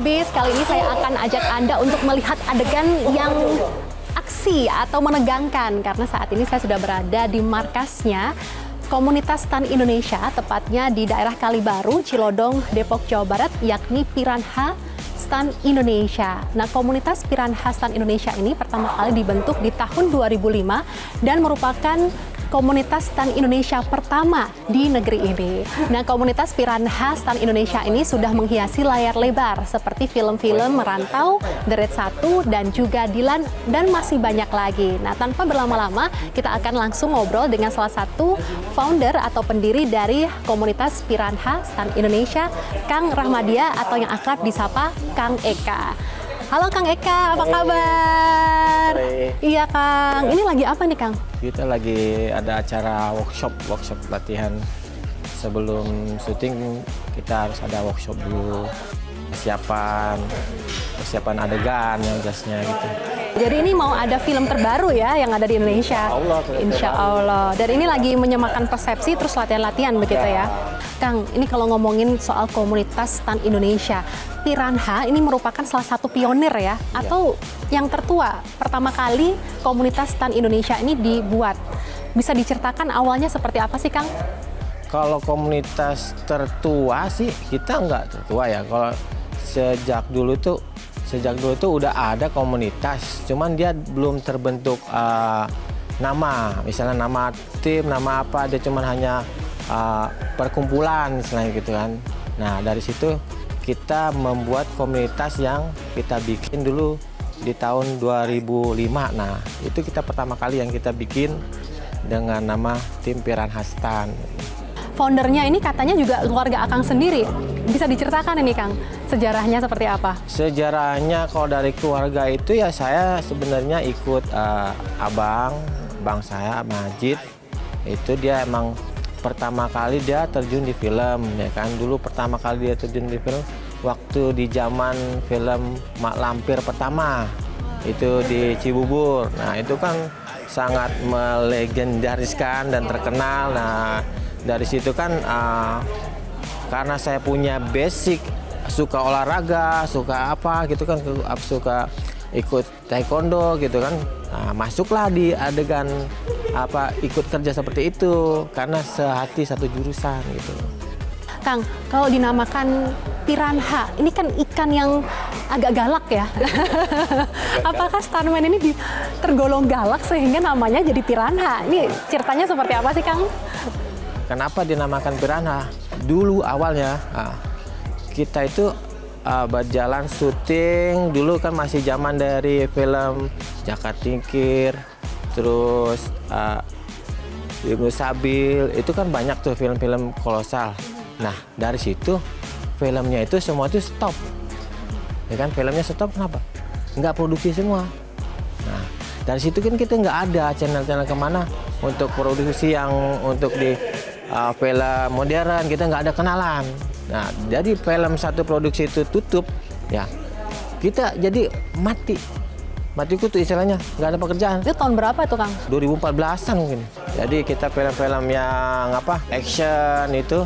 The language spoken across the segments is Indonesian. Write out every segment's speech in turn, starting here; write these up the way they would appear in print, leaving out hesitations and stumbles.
Bis. Kali ini saya akan ajak Anda untuk melihat adegan yang aksi atau menegangkan, karena saat ini saya sudah berada di markasnya Komunitas Stan Indonesia, tepatnya di daerah Kalibaru, Cilodong, Depok, Jawa Barat, yakni Piranha Stan Indonesia. Nah, komunitas Piranha Stan Indonesia ini pertama kali dibentuk di tahun 2005 dan merupakan komunitas stan Indonesia pertama di negeri ini. Nah, komunitas Piranha Stan Indonesia ini sudah menghiasi layar lebar seperti film-film Merantau, The Raid 1, dan juga Dilan, dan masih banyak lagi. Nah, tanpa berlama-lama, kita akan langsung ngobrol dengan salah satu founder atau pendiri dari komunitas Piranha Stan Indonesia, Kang Rahmadia, atau yang akrab disapa Kang Eka. Halo Kang Eka, apa kabar? Iya Kang, ini lagi apa nih Kang? Kita lagi ada acara workshop latihan. Sebelum syuting kita harus ada workshop dulu, persiapan adegan yang jasnya gitu. Jadi ini mau ada film terbaru ya yang ada di Indonesia. Insya Allah. Dan ini lagi menyemakan persepsi terus latihan-latihan begitu ya. Kang, ini kalau ngomongin soal komunitas stan Indonesia, Piranha ini merupakan salah satu pionir ya, atau yang tertua. Pertama kali komunitas stan Indonesia ini dibuat. Bisa diceritakan awalnya seperti apa sih Kang? Kalau komunitas tertua sih kita nggak tertua ya. Kalau sejak dulu tuh udah ada komunitas, cuman dia belum terbentuk nama, misalnya nama tim, nama apa, dia cuman hanya perkumpulan selain gitu kan. Nah, dari situ kita membuat komunitas yang kita bikin dulu di tahun 2005. Nah, itu kita pertama kali yang kita bikin dengan nama tim Piranha Stan. Foundernya ini katanya juga keluarga Akang sendiri. Bisa diceritakan ini Kang, sejarahnya seperti apa? Sejarahnya kalau dari keluarga itu ya saya sebenarnya ikut abang saya, Majid. Itu dia emang pertama kali dia terjun di film, ya kan. Dulu pertama kali dia terjun di film waktu di zaman film Mak Lampir pertama, itu di Cibubur. Nah, itu kan sangat melegendariskan dan terkenal. Nah, dari situ kan karena saya punya basic suka olahraga, suka apa gitu kan, suka ikut taekwondo gitu kan. Nah, masuklah di adegan ikut kerja seperti itu karena sehati satu jurusan gitu. Kang, kalau dinamakan Piranha, ini kan ikan yang agak galak ya. Apakah stuntman ini tergolong galak sehingga namanya jadi Piranha? Ini ceritanya seperti apa sih Kang? Kenapa dinamakan Piranha? Dulu awalnya kita itu berjalan syuting, dulu kan masih zaman dari film Jaka Tingkir, terus Ibnu Sabil, itu kan banyak tuh film-film kolosal. Nah, dari situ filmnya itu semua itu stop. Ya kan, filmnya stop kenapa? Nggak produksi semua. Nah, dari situ kan kita nggak ada channel-channel kemana untuk produksi yang untuk di film modern, kita nggak ada kenalan. Nah, jadi film satu produksi itu tutup, ya kita jadi mati kutu istilahnya, nggak ada pekerjaan. Itu tahun berapa itu Kang? 2014-an mungkin. Jadi kita film-film yang action itu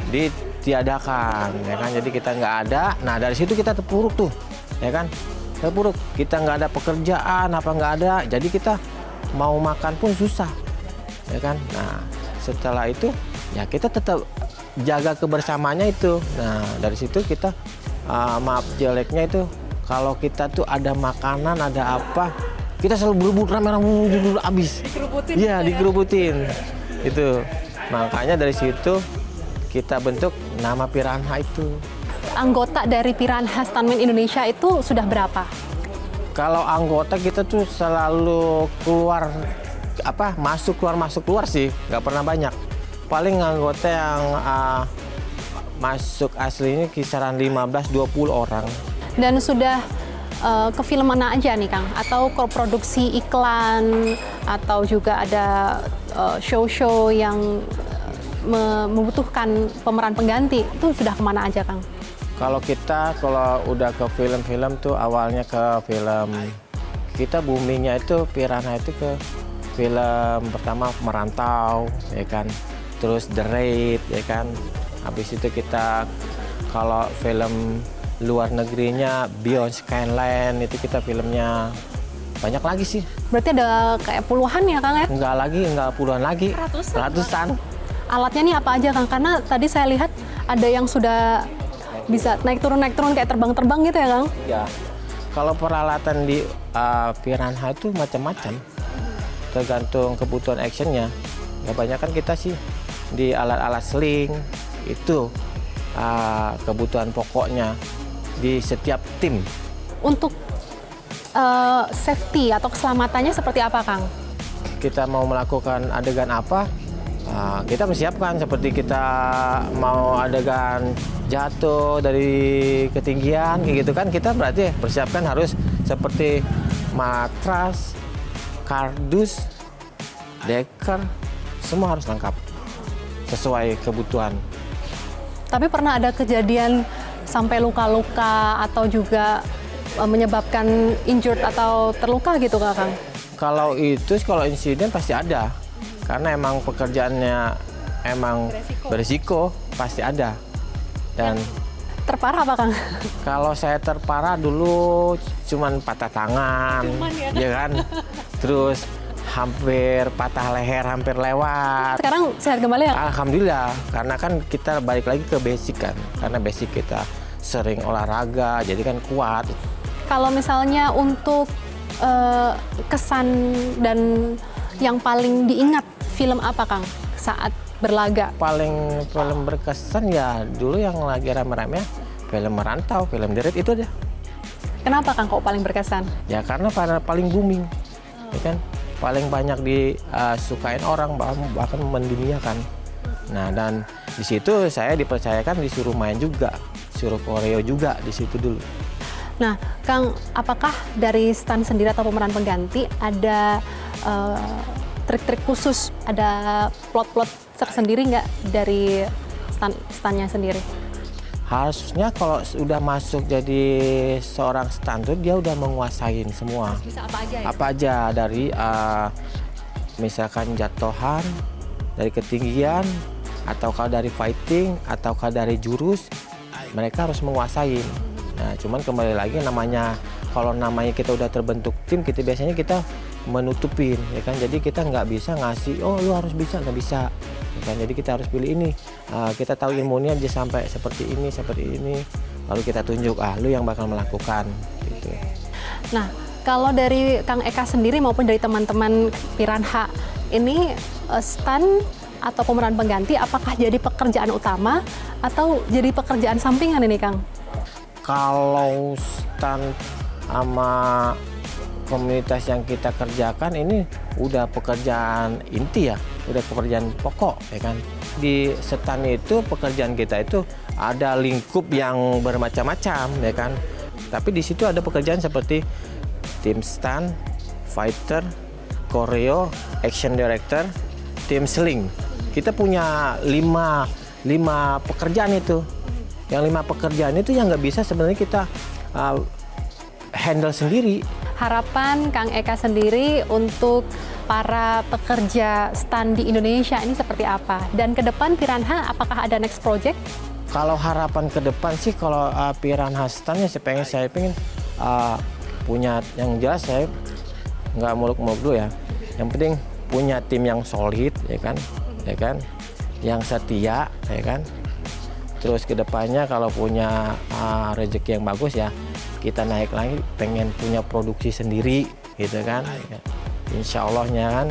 ditiadakan, ya kan. Jadi kita nggak ada. Nah, dari situ kita terpuruk tuh, ya kan. Terpuruk, kita nggak ada pekerjaan, nggak ada. Jadi kita mau makan pun susah, ya kan. Nah, setelah itu ya kita tetap jaga kebersamaannya itu. Nah, dari situ kita maaf jeleknya itu kalau kita tuh ada makanan, ada apa, kita selalu berebut rame-rame habis. Dikerubutin. Iya, dikerubutin. Itu. Makanya dari situ kita bentuk nama Piranha itu. Anggota dari Piranha Stuntman Indonesia itu sudah berapa? Kalau anggota kita tuh selalu masuk keluar sih, nggak pernah banyak. Paling anggota yang masuk asli ini kisaran 15-20 orang. Dan sudah ke film mana aja nih Kang? Atau ke produksi iklan, atau juga ada show-show yang membutuhkan pemeran pengganti, itu sudah kemana aja Kang? Kalau udah ke film-film tuh awalnya ke film, kita boomingnya itu Piranha itu ke film pertama Merantau, ya kan. Terus The Raid, ya kan. Habis itu kita kalau film luar negerinya Beyond Skyline itu kita filmnya banyak lagi sih. Berarti ada kayak puluhan ya Kang ya? Enggak puluhan lagi. Ratusan. Alatnya nih apa aja Kang? Karena tadi saya lihat ada yang sudah bisa naik turun kayak terbang-terbang gitu ya Kang? Ya. Kalau peralatan di Piranha itu macam-macam. Tergantung kebutuhan actionnya. Kebanyakan kita sih di alat-alat sling itu kebutuhan pokoknya di setiap tim. Untuk safety atau keselamatannya seperti apa Kang? Kita mau melakukan adegan apa, kita persiapkan. Seperti kita mau adegan jatuh dari ketinggian kayak gitu kan, kita berarti persiapkan harus seperti matras, kardus, deker, semua harus lengkap sesuai kebutuhan. Tapi pernah ada kejadian sampai luka-luka atau juga menyebabkan injured atau terluka gitu Kak Kang? Kalau insiden pasti ada. Karena emang pekerjaannya emang berisiko, pasti ada. Dan terparah apa Kang? kalau saya terparah dulu cuman patah tangan, ya kan? Terus hampir patah leher, hampir lewat. Sekarang sehat kembali ya? Alhamdulillah, karena kan kita balik lagi ke basic kan. Karena basic kita sering olahraga, jadi kan kuat. Kalau misalnya untuk kesan dan yang paling diingat, film apa Kang saat berlaga? Paling berkesan ya dulu yang lagi rame-rame film Merantau, film Deret itu aja. Kenapa Kang kok paling berkesan? Ya karena paling booming, ya kan? Paling banyak disukain orang, bahkan menduniakan. Nah, dan di situ saya dipercayakan disuruh main juga, suruh koreo juga di situ dulu. Nah, Kang, apakah dari stan sendiri atau pemeran pengganti ada trik-trik khusus, ada plot-plot tersendiri nggak dari stannya sendiri? Harusnya kalau sudah masuk jadi seorang stunt tuh dia udah menguasain semua. Bisa apa aja ya? Apa aja dari misalkan jatuhan, dari ketinggian, ataukah dari fighting, ataukah dari jurus, mereka harus menguasain. Nah, cuman kembali lagi kalau namanya kita udah terbentuk tim, biasanya kita menutupin, ya kan? Jadi kita nggak bisa ngasih, oh lu harus bisa, nggak bisa. Ya kan? Jadi kita harus pilih ini. Kita tahu ilmunya aja sampai seperti ini, lalu kita tunjuk, lu yang bakal melakukan. Gitu. Nah, kalau dari Kang Eka sendiri maupun dari teman-teman Piranha, ini stunt atau pemeran pengganti, apakah jadi pekerjaan utama atau jadi pekerjaan sampingan ini Kang? Kalau stunt sama komunitas yang kita kerjakan ini udah pekerjaan inti ya, udah pekerjaan pokok ya kan. Di stunt itu pekerjaan kita itu ada lingkup yang bermacam-macam ya kan. Tapi di situ ada pekerjaan seperti tim stunt, fighter, koreo, action director, tim sling. Kita punya lima pekerjaan itu. Yang 5 pekerjaan itu yang nggak bisa sebenarnya kita handle sendiri. Harapan Kang Eka sendiri untuk para pekerja stunt di Indonesia ini seperti apa? Dan ke depan Piranha apakah ada next project? Kalau harapan ke depan sih kalau Piranha stuntnya saya pengen punya, yang jelas saya nggak muluk-muluk dulu ya. Yang penting punya tim yang solid ya kan, yang setia ya kan. Terus kedepannya kalau punya rezeki yang bagus ya, kita naik lagi, pengen punya produksi sendiri gitu kan. Insya Allahnya kan,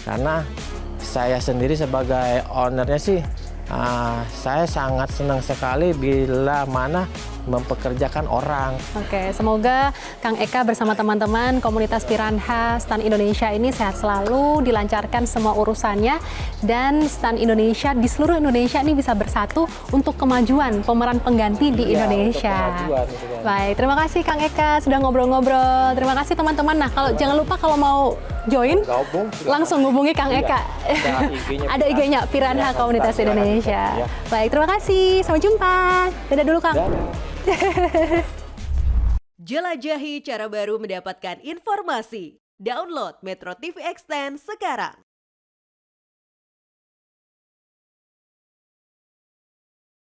karena saya sendiri sebagai ownernya sih, saya sangat senang sekali bila mana mempekerjakan orang. Oke, semoga Kang Eka bersama teman-teman komunitas Piranha Stunt Indonesia ini sehat selalu, dilancarkan semua urusannya, dan Stunt Indonesia di seluruh Indonesia ini bisa bersatu untuk kemajuan pemeran pengganti di Indonesia. Baik, terima kasih Kang Eka sudah ngobrol-ngobrol. Terima kasih teman-teman. Nah, jangan lupa kalau mau join, langsung hubungi Kang Eka. Ada IG-nya Piranha Komunitas Indonesia. Baik, terima kasih. Sampai jumpa. Dadah dulu Kang. Jelajahi cara baru mendapatkan informasi. Download Metro TV Extend sekarang.